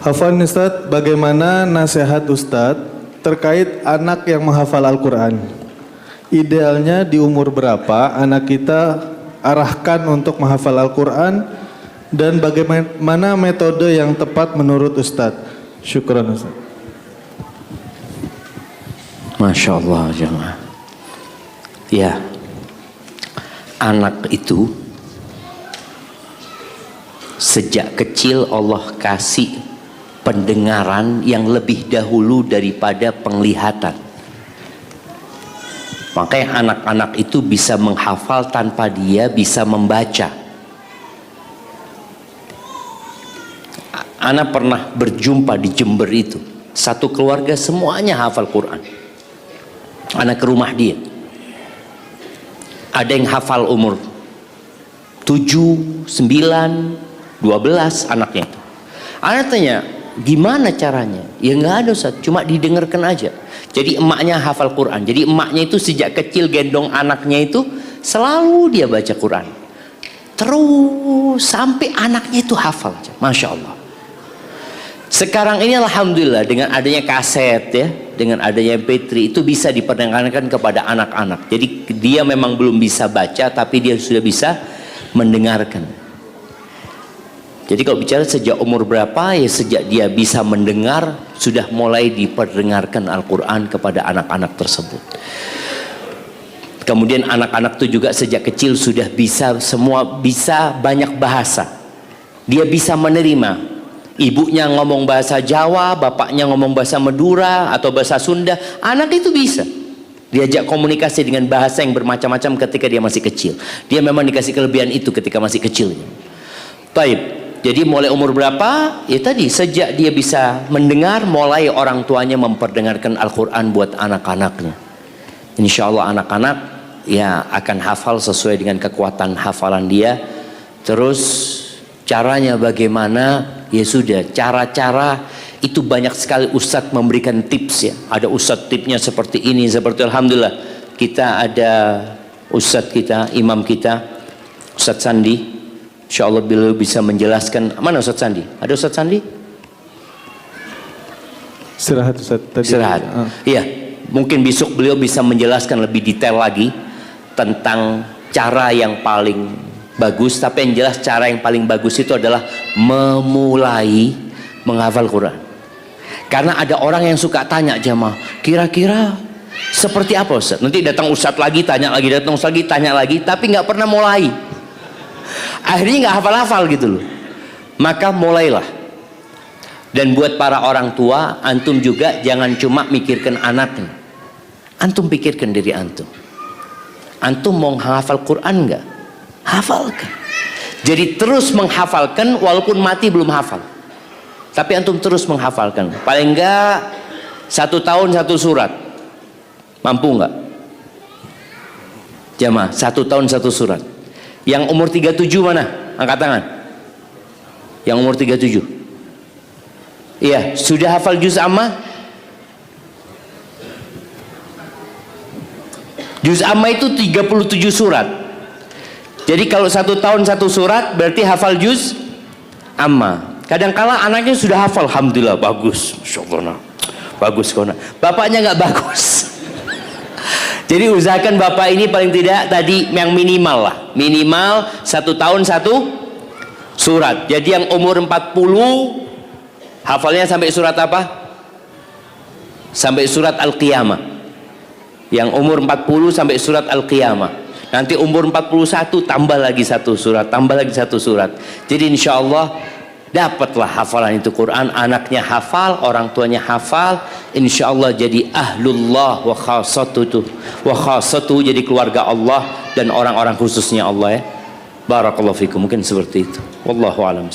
Hafan Ustadz, bagaimana nasihat Ustadz terkait anak yang menghafal Al-Quran? Idealnya di umur berapa anak kita arahkan untuk menghafal Al-Quran, dan bagaimana metode yang tepat menurut Ustadz? Syukran Ustadz. Masya Allah jemaah. Ya, anak itu sejak kecil Allah kasih pendengaran yang lebih dahulu daripada penglihatan. Makanya anak-anak itu bisa menghafal tanpa dia bisa membaca. Anak pernah berjumpa di Jember itu, satu keluarga semuanya hafal Quran. Anak ke rumah dia, ada yang hafal umur 7, 9, 12 anaknya. Anak tanya, gimana caranya? Ya nggak ada Ustaz, cuma didengarkan aja. Jadi emaknya hafal Quran. Jadi emaknya itu sejak kecil gendong anaknya itu selalu dia baca Quran. Terus sampai anaknya itu hafal. Masya Allah. Sekarang ini alhamdulillah dengan adanya kaset ya, dengan adanya MP3 itu bisa diperdengarkan kepada anak-anak. Jadi dia memang belum bisa baca tapi dia sudah bisa mendengarkan. Jadi kalau bicara sejak umur berapa, ya sejak dia bisa mendengar sudah mulai diperdengarkan Al-Quran kepada anak-anak tersebut. Kemudian anak-anak itu juga sejak kecil sudah bisa bisa banyak bahasa. Dia bisa menerima. Ibunya ngomong bahasa Jawa, bapaknya ngomong bahasa Madura atau bahasa Sunda, anak itu bisa diajak komunikasi dengan bahasa yang bermacam-macam ketika dia masih kecil. Dia memang dikasih kelebihan itu ketika masih kecil. Taib. Jadi mulai umur berapa? Ya tadi sejak dia bisa mendengar, mulai orang tuanya memperdengarkan Al-Quran buat anak-anaknya. Insya Allah anak-anak ya akan hafal sesuai dengan kekuatan hafalan dia. Terus caranya bagaimana? Ya sudah, cara-cara itu banyak sekali Ustadz memberikan tips ya. Ada Ustadz tipsnya seperti ini, seperti alhamdulillah kita ada Ustadz kita, imam kita, Ustadz Sandi. Insya Allah beliau bisa menjelaskan. Mana Ustadz Sandi? Ada Ustadz Sandi? Istirahat Ustadz tadi. Istirahat. Iya, mungkin besok beliau bisa menjelaskan lebih detail lagi tentang cara yang paling bagus. Tapi yang jelas cara yang paling bagus itu adalah memulai menghafal Quran. Karena ada orang yang suka tanya jamaah, kira-kira seperti apa Ustadz? Nanti datang Ustadz lagi, tanya lagi, datang Ustadz lagi, tanya lagi, tapi nggak pernah mulai. Akhirnya nggak hafal-hafal gitu loh. Maka mulailah. Dan buat para orang tua, antum juga jangan cuma mikirkan anaknya. Antum pikirkan diri antum. Antum mau menghafal Quran nggak? Hafalkan. Jadi terus menghafalkan walaupun mati belum hafal. Tapi antum terus menghafalkan. Paling enggak 1 tahun 1 surat. Mampu nggak? Jamaah, 1 tahun 1 surat. Yang umur 37 mana? Angkat tangan. Yang umur 37. Iya, sudah hafal juz amma? Juz amma itu 37 surat. Jadi kalau 1 tahun 1 surat berarti hafal juz amma. Kadangkala anaknya sudah hafal, alhamdulillah bagus, masya Allah, bagus kona. Bapaknya nggak bagus. Jadi usahakan bapak ini paling tidak tadi yang minimal lah, minimal 1 tahun 1 surat. Jadi yang umur 40 hafalnya sampai surat apa? Sampai surat Al-Qiyamah. Yang umur 40 sampai surat Al-Qiyamah. Nanti umur 41 tambah lagi 1 surat, tambah lagi 1 surat. Jadi insya Allah dapatlah hafalan itu Quran, anaknya hafal, orang tuanya hafal, insya Allah jadi ahlullah wa khasatu, jadi keluarga Allah dan orang-orang khususnya Allah ya. Barakallahu fikum, mungkin seperti itu. Wallahu a'lam.